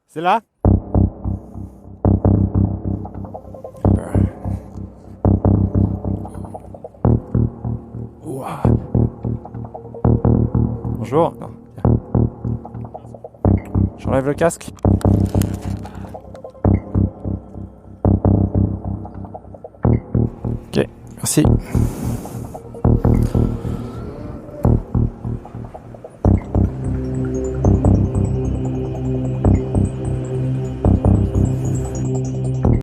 C'est là? Ouah. Bonjour. Non, tiens. J'enlève le casque. Ok, merci.